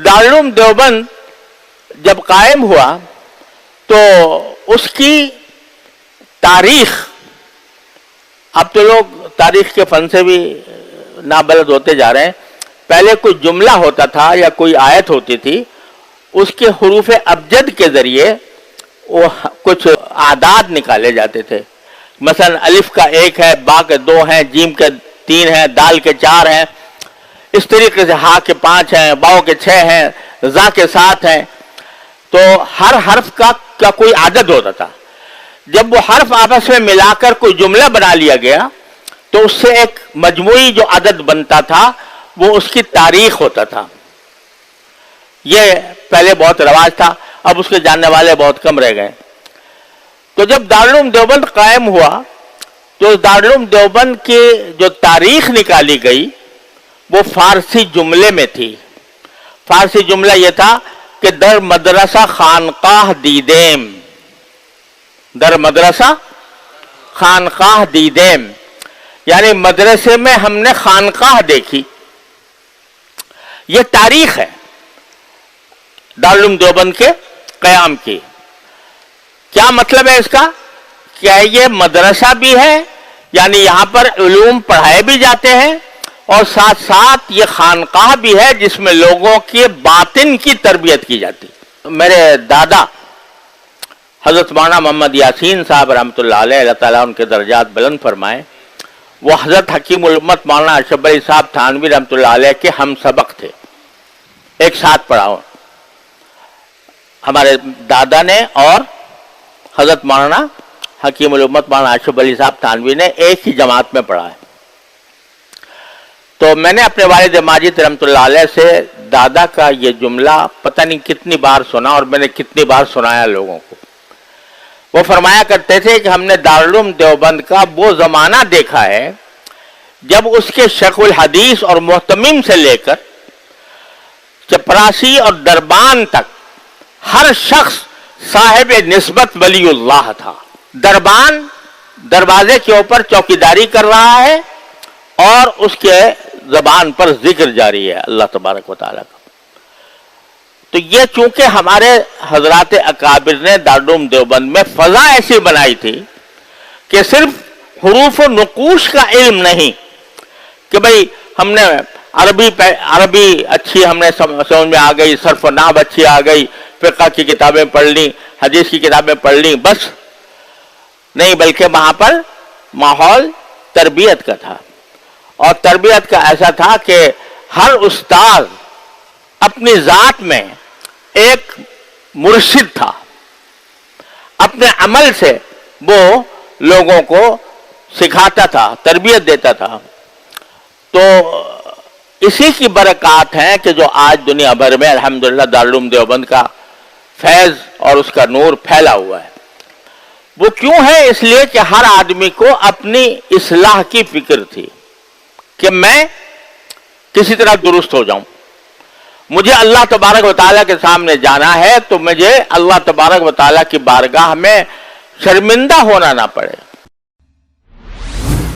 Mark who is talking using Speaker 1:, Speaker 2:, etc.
Speaker 1: دارالعلوم دیوبند جب قائم ہوا تو اس کی تاریخ، اب تو لوگ تاریخ کے فن سے بھی نابلد ہوتے جا رہے ہیں، پہلے کوئی جملہ ہوتا تھا یا کوئی آیت ہوتی تھی، اس کے حروف ابجد کے ذریعے وہ کچھ اعداد نکالے جاتے تھے. مثلا الف کا 1 ہے، با کے 2 ہیں، جیم کے 3 ہیں، دال کے 4 ہیں، اس طریقے سے ہا کے 5 ہیں، باؤ کے 6 ہیں، زا کے 7 ہیں. تو ہر حرف کا کوئی عدد ہوتا تھا. جب وہ حرف آپس میں ملا کر کوئی جملہ بنا لیا گیا تو اس سے ایک مجموعی جو عدد بنتا تھا وہ اس کی تاریخ ہوتا تھا. یہ پہلے بہت رواج تھا، اب اس کے جاننے والے بہت کم رہ گئے. تو جب دارالعلوم دیوبند قائم ہوا تو دارالعلوم دیوبند کی جو تاریخ نکالی گئی وہ فارسی جملے میں تھی. فارسی جملہ یہ تھا کہ در مدرسہ خانقاہ دیدیم، در مدرسہ خانقاہ دیدیم، یعنی مدرسے میں ہم نے خانقاہ دیکھی. یہ تاریخ ہے دارالعلوم دیوبند کے قیام کی. کیا مطلب ہے اس کا؟ کیا یہ مدرسہ بھی ہے، یعنی یہاں پر علوم پڑھائے بھی جاتے ہیں، اور ساتھ ساتھ یہ خانقاہ بھی ہے جس میں لوگوں کے باطن کی تربیت کی جاتی. میرے دادا حضرت مولانا محمد یاسین صاحب رحمۃ اللہ علیہ، اللہ تعالیٰ ان کے درجات بلند فرمائے، وہ حضرت حکیم الامت مولانا اشرف علی صاحب تھانوی رحمۃ اللہ علیہ کے ہم سبق تھے. ایک ساتھ پڑھا ہمارے دادا نے اور حضرت مولانا حکیم الامت مولانا اشرف علی صاحب تھانوی نے ایک ہی جماعت میں پڑھا ہے. تو میں نے اپنے والد ماجد رحمۃ اللہ علیہ سے دادا کا یہ جملہ پتہ نہیں کتنی بار سنا، اور میں نے کتنی بار سنایا لوگوں کو. وہ فرمایا کرتے تھے کہ ہم نے دارالعلوم دیوبند کا وہ زمانہ دیکھا ہے جب اس کے شیخ الحدیث اور محتمم سے لے کر چپراسی اور دربان تک ہر شخص صاحب نسبت ولی اللہ تھا. دربان دروازے کے اوپر چوکیداری کر رہا ہے اور اس کے زبان پر ذکر جاری ہے اللہ تبارک و تعالیٰ کا. تو یہ چونکہ ہمارے حضرات اکابر نے دارالعلوم دیوبند میں فضا ایسی بنائی تھی کہ صرف حروف و نقوش کا علم نہیں کہ بھئی ہم نے عربی اچھی ہم نے سمجھ میں آ گئی، صرف و نحو اچھی آ گئی، فقہ کی کتابیں پڑھ لی، حدیث کی کتابیں پڑھ لی، بس نہیں، بلکہ وہاں پر ماحول تربیت کا تھا. اور تربیت کا ایسا تھا کہ ہر استاد اپنی ذات میں ایک مرشد تھا، اپنے عمل سے وہ لوگوں کو سکھاتا تھا، تربیت دیتا تھا. تو اسی کی برکات ہیں کہ جو آج دنیا بھر میں الحمدللہ دارالعلوم دیوبند کا فیض اور اس کا نور پھیلا ہوا ہے. وہ کیوں ہے؟ اس لیے کہ ہر آدمی کو اپنی اصلاح کی فکر تھی کہ میں کسی طرح درست ہو جاؤں. مجھے اللہ تبارک و تعالیٰ کے سامنے جانا ہے تو مجھے اللہ تبارک و تعالیٰ کی بارگاہ میں شرمندہ ہونا نہ پڑے.